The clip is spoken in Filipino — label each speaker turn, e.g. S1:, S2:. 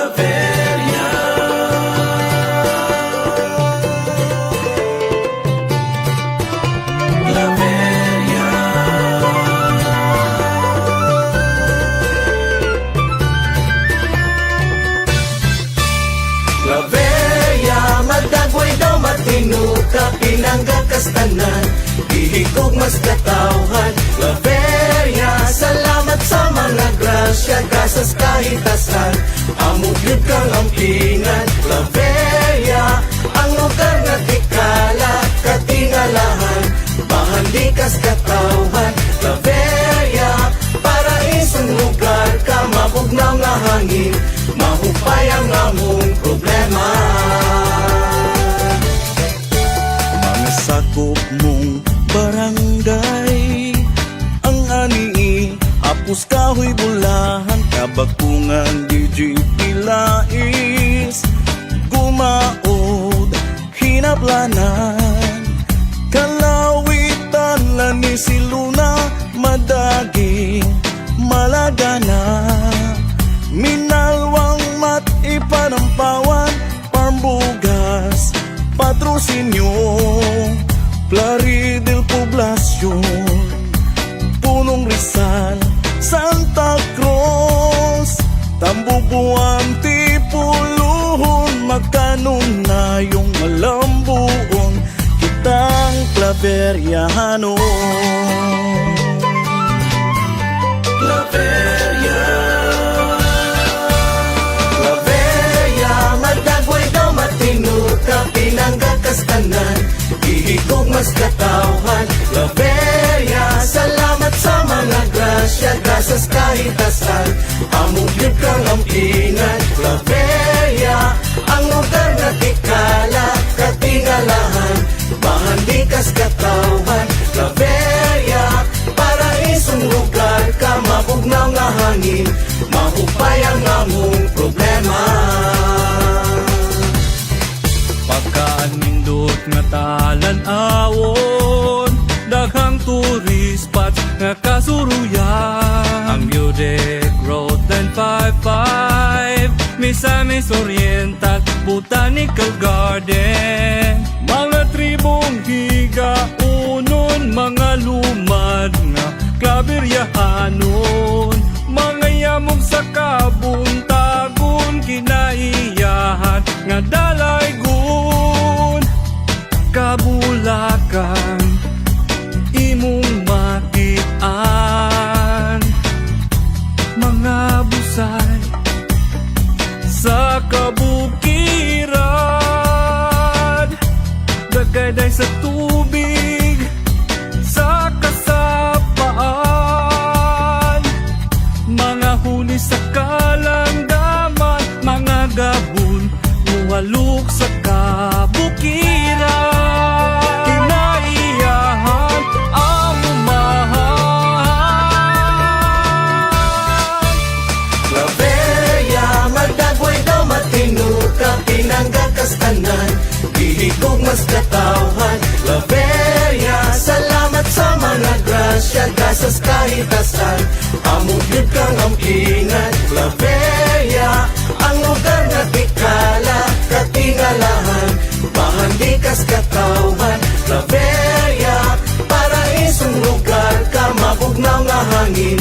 S1: Claveria. Claveria. Claveria, madagway daw matinuka, pinanggakastanan, ihigog mas katawhan. Claveria, salamat sa mga grasya, gasas kahitasan, amugyod kang ampingan. Claveria, ang lugar na tikala, katingalahan, bahandikas katawhan. Claveria, paraisong lugar ka, mabugnaw nga hangin, mahupay ang among problema.
S2: Mga sakop mong barangay, ang ani apos kahoy bulahan, kabakungan DJ Pilais, gumaod hinaplanan, kalawitan lani si Luna, madaging malagana, minalwang mat ipanampawan, Parmbugas, Patrocinio, Plaridel Poblacion, Punong Rizal, Santa Cruz, Tambubuan, Tipuluhon, magkanon na yung malambuon, kitang Claveriano.
S1: Claveria. Claveria, madagway daw matinuka, pinanggakastanan, ihigog mas katawhan. Claveria, salamat sa mga grasya, gasas kahitasan, amugyod kang ampingan. Claveria, ang lugar na tikala, katingalahan, bahandikas katawhan. Claveria, paraisong lugar ka, mabugnaw nga hangin, mahupay ang among problema.
S3: Pagkaanindot nga talan-awon, daghang tourist spots nga kasuruyan. Ang Budek Road 955, Misamis Oriental Botanical Garden, mga tribong higaunon, mga lumad nga Claveriahanon, mga yamog sa kabuntagon, kinaiyahan nga dalaygon, Kabulakan, imong makitaan, mga busay sa kabukiran, dagayday sa tubig, sa kasapaan, mga huli sa kalanggaman, mga gabon, muhalok sa kabukiran, kinaiyahan ang umahan.
S1: Claveria, madagway daw matinuka, pinanggakastanan, ihigog mas katawhan. Claveria, salamat sa mga grasya, gasas kahitasan, amugyod kang ampingan. Claveria, ang lugar na tikala, katingalahan, bahandikas katawhan. Claveria, paraisong lugar ka, mabugnaw nga hangin,